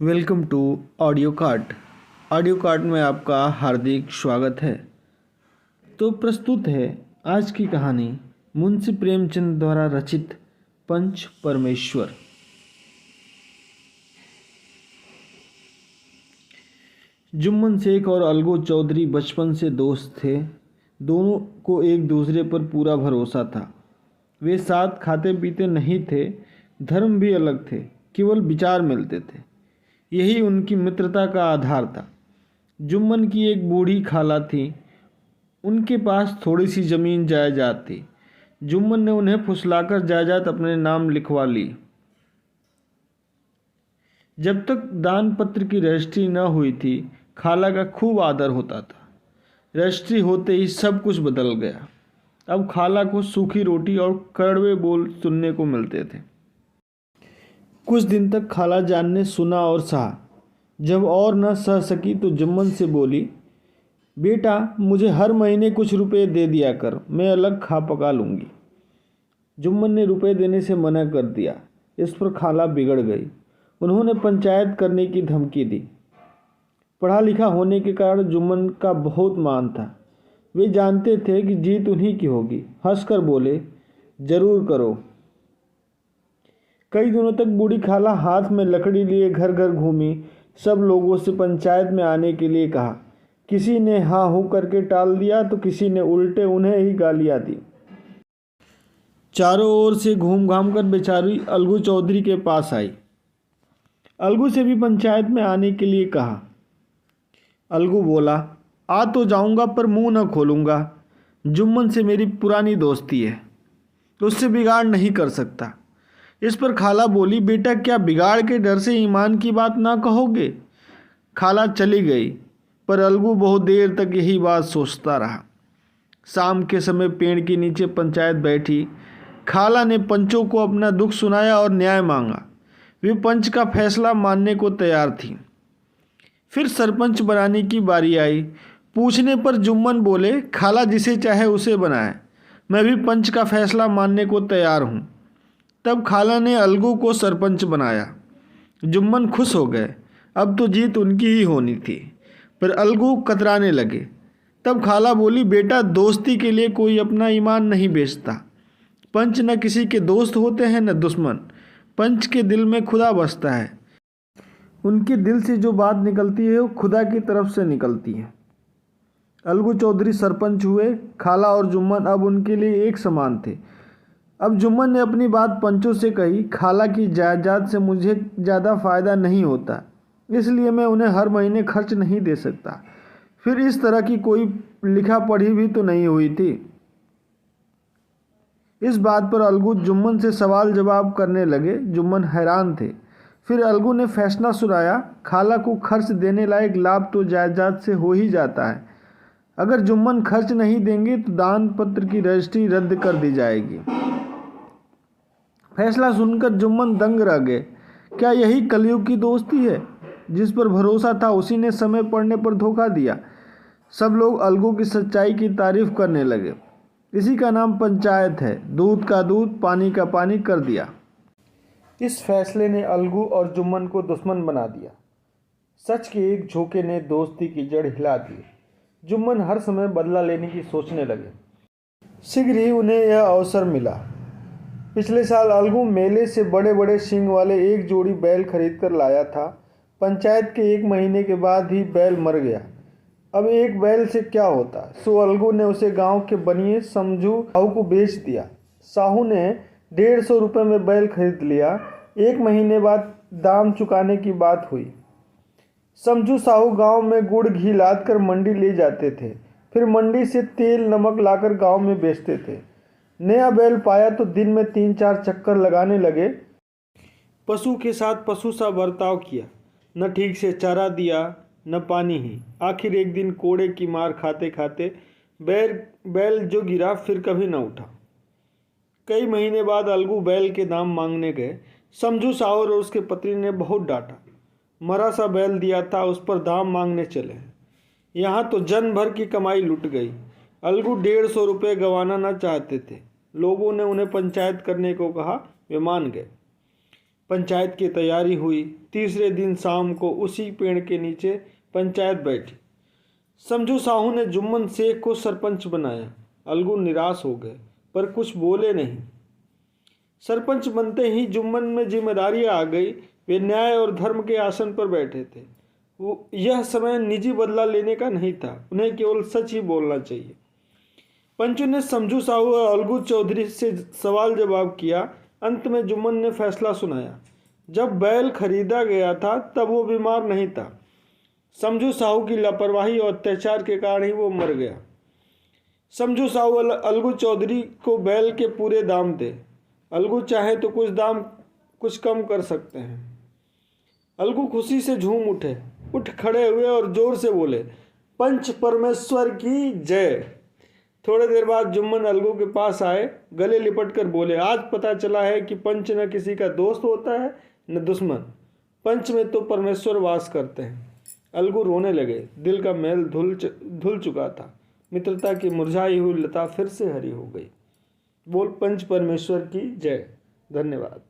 Welcome to audio cart. Audio cart में आपका हार्दिक स्वागत है। तो प्रस्तुत है आज की कहानी मुंशी प्रेमचंद द्वारा रचित पंच परमेश्वर। जुम्मन शेख और अलगू चौधरी बचपन से दोस्त थे। दोनों को एक दूसरे पर पूरा भरोसा था। वे साथ खाते पीते नहीं थे, धर्म भी अलग थे, केवल विचार मिलते थे। यही उनकी मित्रता का आधार था। जुम्मन की एक बूढ़ी खाला थी। उनके पास थोड़ी सी ज़मीन जायदाद थी। जुम्मन ने उन्हें फुसलाकर जायदाद अपने नाम लिखवा ली। जब तक दान पत्र की रजिस्ट्री न हुई थी, खाला का खूब आदर होता था। रजिस्ट्री होते ही सब कुछ बदल गया। अब खाला को सूखी रोटी और कड़वे बोल सुनने को मिलते थे। कुछ दिन तक खाला जान ने सुना और सहा। जब और न सह सकी तो जुम्मन से बोली, बेटा मुझे हर महीने कुछ रुपए दे दिया कर, मैं अलग खा पका लूँगी। जुम्मन ने रुपए देने से मना कर दिया। इस पर खाला बिगड़ गई। उन्होंने पंचायत करने की धमकी दी। पढ़ा लिखा होने के कारण जुम्मन का बहुत मान था। वे जानते थे कि जीत उन्हीं की होगी। हंसकर बोले, जरूर करो। कई दिनों तक बूढ़ी खाला हाथ में लकड़ी लिए घर घर घूमी। सब लोगों से पंचायत में आने के लिए कहा। किसी ने हाँ हूँ करके टाल दिया तो किसी ने उल्टे उन्हें ही गालियाँ दी। चारों ओर से घूम घाम कर बेचारी अलगू चौधरी के पास आई। अलगू से भी पंचायत में आने के लिए कहा। अलगू बोला, आ तो जाऊंगा पर मुंह न खोलूंगा। जुम्मन से मेरी पुरानी दोस्ती है, तो उससे बिगाड़ नहीं कर सकता। इस पर खाला बोली, बेटा क्या बिगाड़ के डर से ईमान की बात ना कहोगे? खाला चली गई, पर अलगू बहुत देर तक यही बात सोचता रहा। शाम के समय पेड़ के नीचे पंचायत बैठी। खाला ने पंचों को अपना दुख सुनाया और न्याय मांगा। वे पंच का फैसला मानने को तैयार थी। फिर सरपंच बनाने की बारी आई। पूछने पर जुम्मन बोले, खाला जिसे चाहे उसे बनाए, मैं भी पंच का फैसला मानने को तैयार हूँ। तब खाला ने अलगू को सरपंच बनाया। जुम्मन खुश हो गए। अब तो जीत उनकी ही होनी थी, पर अलगू कतराने लगे। तब खाला बोली, बेटा दोस्ती के लिए कोई अपना ईमान नहीं बेचता। पंच न किसी के दोस्त होते हैं न दुश्मन। पंच के दिल में खुदा बसता है। उनके दिल से जो बात निकलती है वो खुदा की तरफ से निकलती है। अलगू चौधरी सरपंच हुए। खाला और जुम्मन अब उनके लिए एक समान थे। अब जुम्मन ने अपनी बात पंचों से कही। खाला की जायदाद से मुझे ज़्यादा फ़ायदा नहीं होता, इसलिए मैं उन्हें हर महीने खर्च नहीं दे सकता। फिर इस तरह की कोई लिखा पढ़ी भी तो नहीं हुई थी। इस बात पर अलगू जुम्मन से सवाल जवाब करने लगे। जुम्मन हैरान थे। फिर अलगू ने फैसला सुनाया, खाला को खर्च देने लायक लाभ तो जायदाद से हो ही जाता है। अगर जुम्मन खर्च नहीं देंगे तो दान पत्र की रजिस्ट्री रद्द कर दी जाएगी। फैसला सुनकर जुम्मन दंग रह गए। क्या यही कलयुग की दोस्ती है? जिस पर भरोसा था उसी ने समय पड़ने पर धोखा दिया। सब लोग अलगू की सच्चाई की तारीफ करने लगे। इसी का नाम पंचायत है। दूध का दूध, पानी का पानी कर दिया। इस फैसले ने अलगू और जुम्मन को दुश्मन बना दिया। सच के एक झोंके ने दोस्ती की जड़ हिला दी। जुम्मन हर समय बदला लेने की सोचने लगे। शीघ्र ही उन्हें यह अवसर मिला। पिछले साल अलगू मेले से बड़े बड़े सींग वाले एक जोड़ी बैल खरीद कर लाया था। पंचायत के 1 महीने के बाद ही बैल मर गया। अब एक बैल से क्या होता, सो अलगू ने उसे गांव के बनिए समझू साहू को बेच दिया। साहू ने 150 रुपये में बैल खरीद लिया। 1 महीने बाद दाम चुकाने की बात हुई। समझू साहू गांव में गुड़ घी लाद कर मंडी ले जाते थे। फिर मंडी से तेल नमक लाकर गांव में बेचते थे। नया बैल पाया तो दिन में 3-4 चक्कर लगाने लगे। पशु के साथ पशु सा बर्ताव किया। न ठीक से चारा दिया न पानी ही। आखिर एक दिन कोड़े की मार खाते खाते बैल जो गिरा फिर कभी न उठा। कई महीने बाद अलगू बैल के दाम मांगने गए। समझू साहू और उसके पत्नी ने बहुत डांटा। मरा सा बैल दिया था, उस पर दाम मांगने चले। यहाँ तो जन भर की कमाई लुट गई। अलगू 150 रुपये गंवाना न चाहते थे। लोगों ने उन्हें पंचायत करने को कहा। वे मान गए। पंचायत की तैयारी हुई। तीसरे दिन शाम को उसी पेड़ के नीचे पंचायत बैठी। समझू साहू ने जुम्मन शेख को सरपंच बनाया। अलगू निराश हो गए पर कुछ बोले नहीं। सरपंच बनते ही जुम्मन में जिम्मेदारी आ गई। वे न्याय और धर्म के आसन पर बैठे थे। यह समय निजी बदला लेने का नहीं था, उन्हें केवल सच ही बोलना चाहिए। पंचू ने समझू साहू और अलगू चौधरी से सवाल जवाब किया। अंत में जुम्मन ने फैसला सुनाया। जब बैल खरीदा गया था तब वो बीमार नहीं था। समझू साहू की लापरवाही और अत्याचार के कारण ही वो मर गया। समझू साहू अलगू चौधरी को बैल के पूरे दाम दे। अलगू चाहे तो कुछ कम कर सकते हैं। अलगू खुशी से झूम उठे, उठ खड़े हुए और जोर से बोले, पंच परमेश्वर की जय। थोड़ी देर बाद जुम्मन अलगू के पास आए, गले लिपट कर बोले, आज पता चला है कि पंच न किसी का दोस्त होता है न दुश्मन। पंच में तो परमेश्वर वास करते हैं। अलगू रोने लगे। दिल का मैल धुल चुका था। मित्रता की मुरझाई हुई लता फिर से हरी हो गई। बोल पंच परमेश्वर की जय। धन्यवाद।